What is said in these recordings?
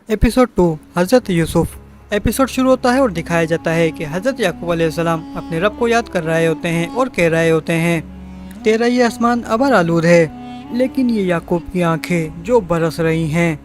Episode 2 हज़रत Yusuf. Episode शुरू होता है और दिखाया जाता है कि हज़रत याकूब अलैहिस्सलाम अपने रब को याद कर रहे होते हैं और कह रहे होते हैं, तेरा ये आसमान अबर आलूद है, लेकिन ये याकूब की आंखें जो बरस रही हैं।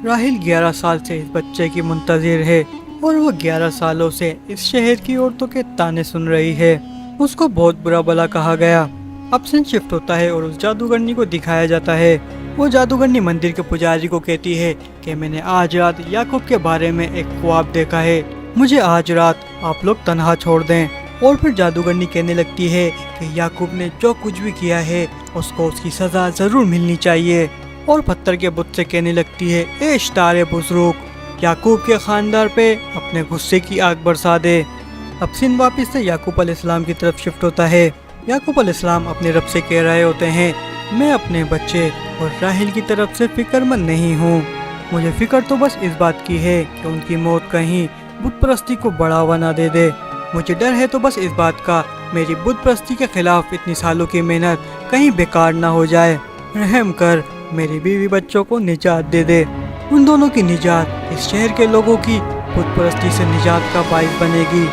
राहिल 11 साल से इस बच्चे की मुंतजिर है और वो 11 सालों से इस शहर की औरतों के ताने सुन रही है। उसको बहुत बुरा भला कहा गया। अब सीन शिफ्ट होता है और उस जादूगरनी को दिखाया जाता है। वो जादूगरनी मंदिर के पुजारी को कहती है कि मैंने आज रात याकूब के बारे में एक ख्वाब देखा है, मुझे आज रात आप लोग तन्हा छोड़ दें। और फिर जादूगरनी कहने लगती है कि याकूब ने जो कुछ भी किया है उसको उसकी सजा जरूर मिलनी चाहिए। और पत्थर के बुत से कहने लगती है, ए इश्तारे बुज़ुर्ग, याकूब के खानदार पे अपने गुस्से की आग बरसा दे। अब सीन वापस से याकूब अलैहिस्सलाम की तरफ शिफ्ट होता है। याकूब अलैहिस्सलाम अपने रब से कह रहे होते हैं, मैं अपने बच्चे और राहिल की तरफ से फिक्रमंद नहीं हूँ। मुझे फिक्र तो बस इस बात की है कि उनकी मौत कहीं बुत परस्ती को बढ़ावा ना दे दे। मुझे डर है तो बस इस बात का, मेरी बुत परस्ती के खिलाफ इतनी सालों की मेहनत कहीं बेकार ना हो जाए। रहम कर मेरी बीवी बच्चों को निजात दे दे। उन दोनों की निजात इस शहर के लोगों की बुत परस्ती से निजात का बाइस बनेगी।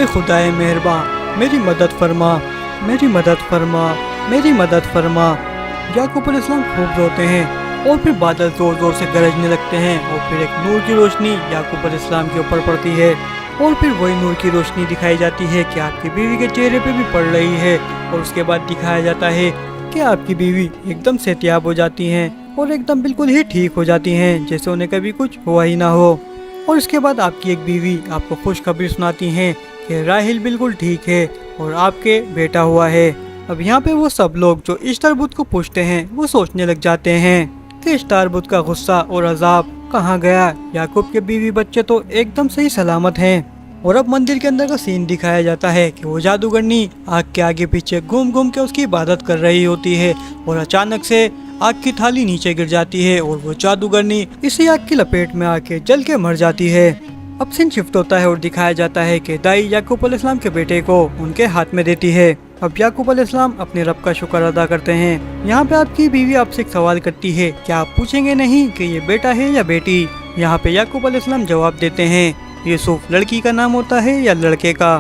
ए खुदाए मेहरबान, मेरी मदद फरमा, मेरी मदद फरमा, मेरी मदद फरमा। याकूब अलैहिस्सलाम खूब रोते हैं और फिर बादल जोर जोर से गरजने लगते हैं और फिर एक नूर की रोशनी याकूब अलैहिस्सलाम के ऊपर पड़ती है। और फिर वही नूर की रोशनी दिखाई जाती है कि आपकी बीवी के चेहरे पे भी पड़ रही है। और उसके बाद दिखाया जाता है कि आपकी बीवी एकदम सेहतियाब हो जाती हैं और एकदम बिल्कुल ही ठीक हो जाती हैं, जैसे उन्हें कभी कुछ हुआ ही ना हो। और इसके बाद आपकी एक बीवी आपको खुशखबरी सुनाती हैं कि राहिल बिल्कुल ठीक है और आपके बेटा हुआ है। अब यहाँ पे वो सब लोग जो इश्तार बुत को पूछते हैं वो सोचने लग जाते हैं कि इश्तार बुत का गुस्सा और अजाब कहाँ गया, याकूब के बीवी बच्चे तो एकदम सही सलामत हैं। और अब मंदिर के अंदर का सीन दिखाया जाता है कि वो जादूगरनी आग के आगे पीछे घूम घूम के उसकी इबादत कर रही होती है और अचानक से आग की थाली नीचे गिर जाती है और वो जादूगरनी इसी आग की लपेट में आके जल के मर जाती है। अब सीन शिफ्ट होता है और दिखाया जाता है कि दाई याकूब अलैहिस्सलाम के बेटे को उनके हाथ में देती है। अब याकूब अलैहिस्सलाम अपने रब का शुक्र अदा करते हैं। यहाँ पे आपकी बीवी आपसे एक सवाल करती है, क्या आप पूछेंगे नहीं कि ये बेटा है या बेटी? यहाँ पे याकूब अलैहिस्सलाम जवाब देते हैं, यूसुफ लड़की का नाम होता है या लड़के का?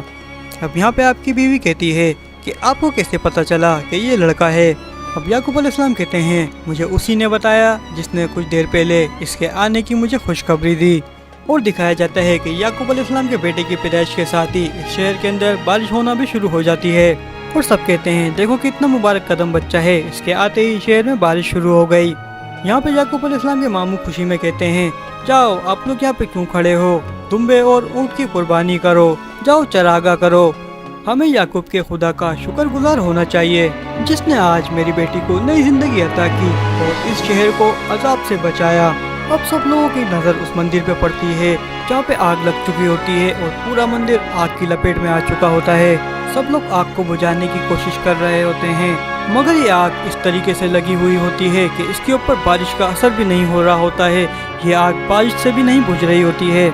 अब यहाँ पे आपकी बीवी कहती है कि आपको कैसे पता चला कि ये लड़का है? अब याकूब अलैहिस्सलाम कहते हैं, मुझे उसी ने बताया जिसने कुछ देर पहले इसके आने की मुझे खुशखबरी दी। और दिखाया जाता है कि याकूब अलैहिस्सलाम के बेटे की पैदाइश के साथ ही इस शहर के अंदर बारिश होना भी शुरू हो जाती है। और सब कहते हैं, देखो कितना मुबारक कदम बच्चा है, इसके आते ही शहर में बारिश शुरू हो गई। यहाँ पे याकूब अलैहिस्सलाम के मामू खुशी में कहते हैं, जाओ आप लोग यहाँ पे क्यों खड़े हो, दुम्बे और ऊँट की कुर्बानी करो, जाओ चरागा करो। हमें याकूब के खुदा का शुक्रगुजार होना चाहिए जिसने आज मेरी बेटी को नई जिंदगी अता की और इस शहर को अजाब से बचाया। अब सब लोगों की नज़र उस मंदिर पे पड़ती है जहाँ पे आग लग चुकी होती है और पूरा मंदिर आग की लपेट में आ चुका होता है। सब लोग आग को बुझाने की कोशिश कर रहे होते हैं, मगर ये आग इस तरीके से लगी हुई होती है कि इसके ऊपर बारिश का असर भी नहीं हो रहा होता है। ये आग बारिश से भी नहीं बुझ रही होती है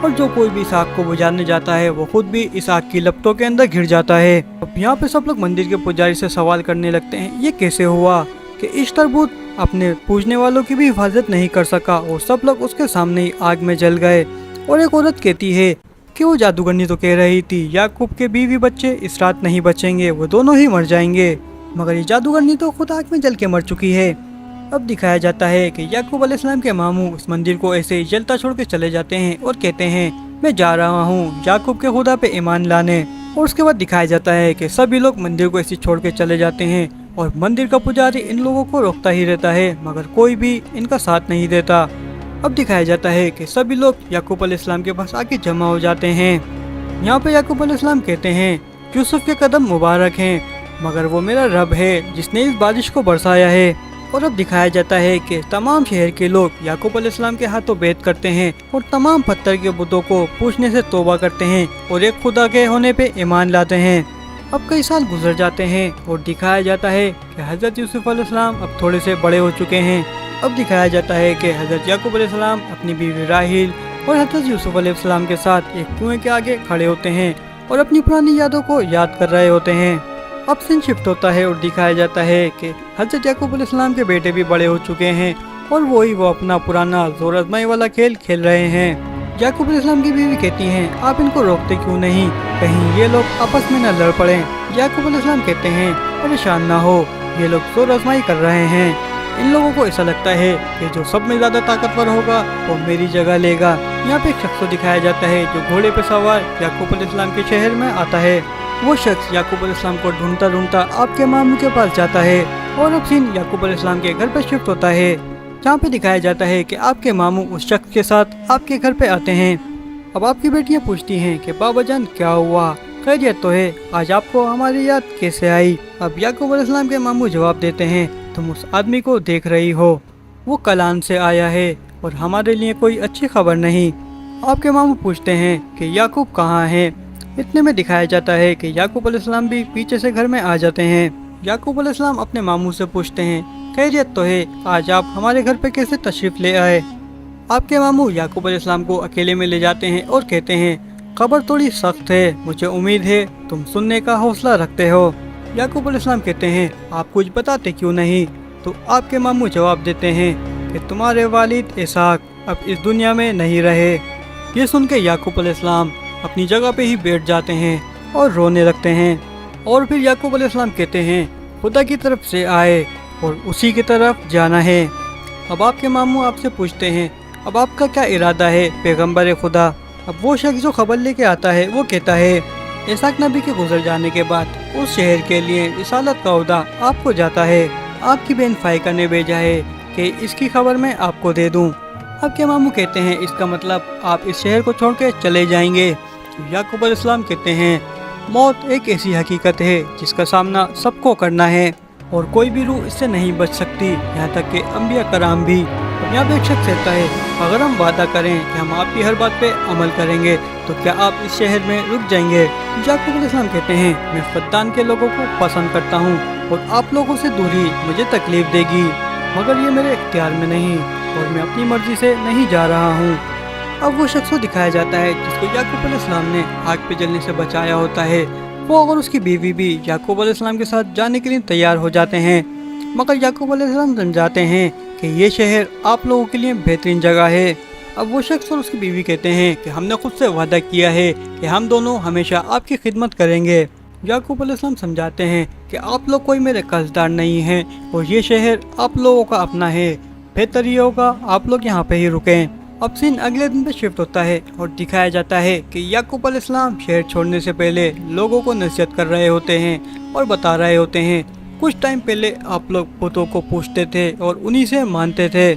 और जो कोई भी इस आग को बुझाने जाता है वो खुद भी इस आग की लपटों के अंदर घिर जाता है। अब यहाँ पे सब लोग मंदिर के पुजारी से सवाल करने लगते हैं, ये कैसे हुआ कि इश्तार बुत अपने पूजने वालों की भी हिफाजत नहीं कर सका और सब लोग उसके सामने ही आग में जल गए। और एक औरत कहती है कि वो जादूगरनी तो कह रही थी याकूब के बीवी बच्चे इस रात नहीं बचेंगे, वो दोनों ही मर जाएंगे, मगर ये जादूगरनी तो खुद आग में जल के मर चुकी है। अब दिखाया जाता है कि याकूब अलैहिस्सलाम के मामू इस मंदिर को ऐसे ही जलता छोड़ के चले जाते हैं और कहते हैं, मैं जा रहा हूँ याकूब के खुदा पे ईमान लाने। और उसके बाद दिखाया जाता है कि सभी लोग मंदिर को ऐसे छोड़ के चले जाते हैं और मंदिर का पुजारी इन लोगों को रोकता ही रहता है, मगर कोई भी इनका साथ नहीं देता। अब दिखाया जाता है कि सभी लोग याकूब अलैहिस्सलाम के पास आके जमा हो जाते हैं। यहाँ पे याकूब अलैहिस्सलाम कहते हैं, यूसुफ के कदम मुबारक हैं, मगर वो मेरा रब है जिसने इस बारिश को बरसाया है। और अब दिखाया जाता है कि तमाम शहर के लोग याकूब अलैहिस्सलाम के हाथों बैत करते हैं और तमाम पत्थर के बुतों को पूछने से तौबा करते हैं और एक खुदा के होने पे ईमान लाते हैं। अब कई साल गुजर जाते हैं और दिखाया जाता है कि हज़रत यूसुफ अलैहिस्सलाम अब थोड़े से बड़े हो चुके हैं। अब दिखाया जाता है कि हज़रत याकूब अलैहिस्सलाम अपनी बीवी राहिल और हज़रत यूसुफ अलैहिस्सलाम के साथ एक कुएं के आगे खड़े होते हैं और अपनी पुरानी यादों को याद कर रहे होते हैं। अब सीन शिफ्ट होता है और दिखाया जाता है कि हज़रत याकूब अलैहिस्सलाम के बेटे भी बड़े हो चुके हैं और वो अपना पुराना जोर आजमाई वाला खेल खेल रहे हैं। याकूब अलैहिस्सलाम की बीवी कहती हैं, आप इनको रोकते क्यों नहीं, कहीं ये लोग आपस में न लड़ पड़े। याकूब अलैहिस्सलाम कहते हैं, परेशान ना हो, ये लोग जोर आजमाई कर रहे हैं। इन लोगों को ऐसा लगता है कि जो सब में ज्यादा ताकतवर होगा वो मेरी जगह लेगा। यहाँ पे एक शख्स को दिखाया जाता है जो घोड़े पे सवार याकूब अलैहिस्सलाम के शहर में आता है। वो शख्स याकूब अलैहिस्सलाम को ढूंढता ढूंढता आपके मामू के पास जाता है और अब सीन याकूब अलैहिस्सलाम के घर पे शिफ्ट होता है, जहाँ पे दिखाया जाता है कि आपके मामू उस शख्स के साथ आपके घर पे आते हैं। अब आपकी बेटियाँ पूछती हैं कि बाबा जान क्या हुआ, खैरियत तो है, आज आपको हमारी याद कैसे आई। अब याकूब अलैहिस्सलाम के मामू जवाब देते हैं, तुम उस आदमी को देख रही हो, वो कलान से आया है और हमारे लिए कोई अच्छी खबर नहीं। आपके मामू पूछते हैं कि याकूब कहाँ है। इतने में दिखाया जाता है कि याकूब अलैहिस्सलाम भी पीछे से घर में आ जाते हैं। याकूब अलैहिस्सलाम अपने मामू से पूछते हैं, खैरियत तो है, आज आप हमारे घर पे कैसे तशरीफ ले आए। आपके मामू याकूब अलैहिस्सलाम को अकेले में ले जाते हैं और कहते हैं, खबर थोड़ी सख्त है, मुझे उम्मीद है तुम सुनने का हौसला रखते हो। याकूब अलैहिस्सलाम कहते हैं, आप कुछ बताते क्यों नहीं। तो आपके मामू जवाब देते हैं कि तुम्हारे वालिद इसहाक अब इस दुनिया में नहीं रहे। ये सुन के याकूब अलैहिस्सलाम अपनी जगह पे ही बैठ जाते हैं और रोने लगते हैं। और फिर याकूब अलैहिस्सलाम कहते हैं, खुदा की तरफ से आए और उसी की तरफ जाना है। अब आपके मामू आपसे पूछते हैं, अब आपका क्या इरादा है पैगम्बर खुदा। अब वो शख्स जो खबर लेके आता है वो कहता है, इसहाक नबी के गुजर जाने के बाद उस शहर के लिए रिसालत का ओहदा आपको जाता है, आपकी बहन फाइका ने भेजा है कि इसकी खबर मैं आपको दे दूं। आपके मामू कहते हैं, इसका मतलब आप इस शहर को छोड़ के चले जाएंगे। तो याकूब अलैहिस्सलाम कहते हैं, मौत एक ऐसी हकीकत है जिसका सामना सबको करना है और कोई भी रूह इससे नहीं बच सकती, यहाँ तक कि अंबिया कराम भी। अब यहाँ पे एक शख्स कहता है, अगर हम वादा करें कि हम आपकी हर बात पे अमल करेंगे तो क्या आप इस शहर में रुक जाएंगे। याकूब अलैहिस्सलाम कहते हैं, मैं फद्दान के लोगों को पसंद करता हूँ और आप लोगों से दूरी मुझे तकलीफ देगी, मगर ये मेरे इख्तियार में नहीं और मैं अपनी मर्जी से नहीं जा रहा हूँ। अब वो शख्स को दिखाया जाता है जिसको याकूब अलैहिस्सलाम ने आग पे जलने से बचाया होता है। वो और उसकी बीवी भी याकूब अलैहिस्सलाम के साथ जाने के लिए तैयार हो जाते हैं, मगर याकूब अलैहिस्सलाम समझाते हैं कि ये शहर आप लोगों के लिए बेहतरीन जगह है। अब वो शख्स और उसकी बीवी कहते हैं कि हमने खुद से वादा किया है कि हम दोनों हमेशा आपकी खिदमत करेंगे। याकूब अलैहिस्सलाम समझाते हैं कि आप लोग कोई मेरे कर्जदार नहीं हैं और ये शहर आप लोगों का अपना है, बेहतर ये होगा आप लोग यहाँ पे ही रुकें। अब सीन अगले दिन पे शिफ्ट होता है और दिखाया जाता है कि याकूब अलैहिस्सलाम शहर छोड़ने से पहले लोगों को नसीहत कर रहे होते हैं और बता रहे होते हैं, कुछ टाइम पहले आप लोग बुतों को पूछते थे और उन्हीं से मानते थे,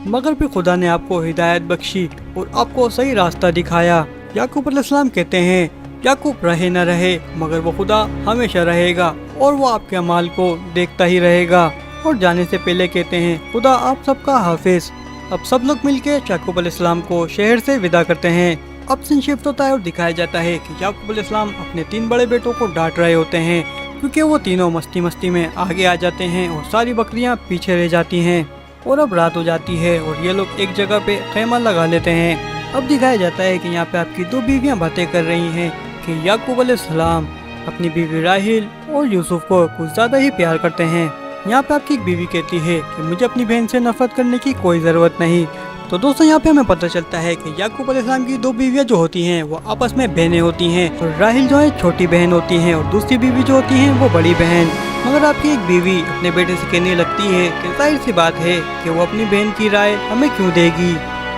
मगर फिर खुदा ने आपको हिदायत बख्शी और आपको सही रास्ता दिखाया। याकूब अलैहिस्सलाम कहते हैं, याकूब रहे न रहे मगर वो खुदा हमेशा रहेगा और वो आपके अमाल को देखता ही रहेगा। और जाने से पहले कहते हैं, खुदा आप सबका हाफिज। अब सब लोग मिलकर याकूब अलैहिस्सलाम को शहर से विदा करते हैं। अब सीन शिफ्ट होता है और दिखाया जाता है कि याकूब अलैहिस्सलाम अपने 3 बड़े बेटों को डांट रहे होते हैं क्योंकि वो तीनों मस्ती मस्ती में आगे आ जाते हैं और सारी बकरियां पीछे रह जाती हैं। और अब रात हो जाती है और ये लोग एक जगह पे खेमा लगा लेते हैं। अब दिखाया जाता है कि यहाँ पे आपकी 2 बीवियाँ बातें कर रही हैं कि याकूब अलैहिस्सलाम अपनी बीवी राहिल और यूसुफ को कुछ ज़्यादा ही प्यार करते हैं। यहाँ पे आपकी एक बीवी कहती है कि मुझे अपनी बहन से नफरत करने की कोई ज़रूरत नहीं। तो दोस्तों यहाँ पे हमें पता चलता है कि याकूब अलैहिस्सलाम की 2 बीवियाँ जो होती हैं वो आपस में बहनें होती हैं और राहिल जो है छोटी बहन होती है और दूसरी बीवी जो होती है वो बड़ी बहन। मगर आपकी एक बीवी अपने बेटे से कहने लगती है कि जाहिर सी बात है कि वो अपनी बहन की राय हमें क्यों देगी,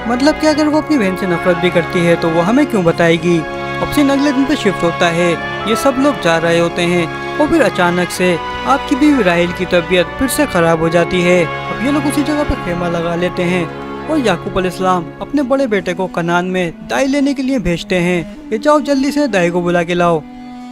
मतलब कि अगर वो अपनी बहन से नफरत भी करती है तो वो हमें क्यों बताएगी। अब सीन अगले दिन पे शिफ्ट होता है, ये सब लोग जा रहे होते हैं और फिर अचानक से आपकी बीवी राहिल की तबीयत फिर से खराब हो जाती है। अब ये लोग उसी जगह पर खेमा लगा लेते हैं और याकूब अलैहिस्सलाम अपने बड़े बेटे को कनान में दाई लेने के लिए भेजते हैं कि जाओ जल्दी से दाई को बुला के लाओ।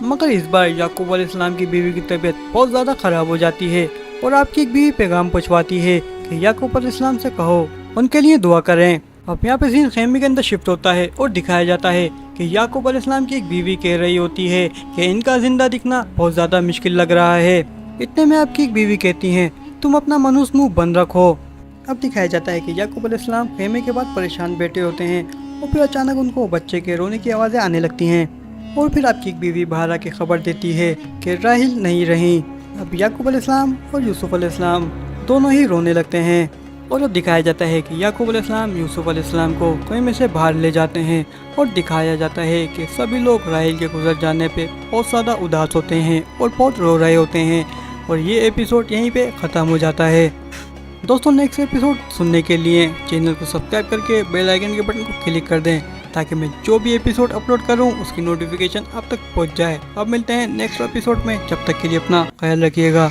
मगर इस बार याकूब अलैहिस्सलाम की बीवी की तबीयत बहुत ज़्यादा खराब हो जाती है और आपकी एक बीवी पैगाम पहुँचवाती है कि याकूब अलैहिस्सलाम से कहो उनके लिए दुआ करें। अब यहाँ पे सीन खेमे के अंदर शिफ्ट होता है और दिखाया जाता है कि याकूब अलैहिस्सलाम की एक बीवी कह रही होती है कि इनका जिंदा दिखना बहुत ज़्यादा मुश्किल लग रहा है। इतने में आपकी एक बीवी कहती हैं, तुम अपना मनहूस मुँह बंद रखो। अब दिखाया जाता है कि याकूब अलैहिस्सलाम खेमे के बाद परेशान बैठे होते हैं और फिर अचानक उनको बच्चे के रोने की आवाज़ें आने लगती हैं और फिर आपकी एक बीवी बाहर आके खबर देती है कि राहिल नहीं रही। अब याकूब अलैहिस्सलाम और यूसुफ अलैहिस्सलाम दोनों ही रोने लगते हैं और अब दिखाया जाता है कि याकूब अलैहिस्सलाम यूसुफ अलैहिस्सलाम को खैमे से बाहर ले जाते हैं और दिखाया जाता है कि सभी लोग राहेल के गुजर जाने पे बहुत ज़्यादा उदास होते हैं और बहुत रो रहे होते हैं और ये एपिसोड यहीं पे ख़त्म हो जाता है। दोस्तों नेक्स्ट एपिसोड सुनने के लिए चैनल को सब्सक्राइब करके बेल आइकन के बटन को क्लिक कर दें ताकि मैं जो भी एपिसोड अपलोड करूं उसकी नोटिफिकेशन आप तक पहुंच जाए। अब मिलते हैं नेक्स्ट एपिसोड में, जब तक के लिए अपना ख्याल रखिएगा।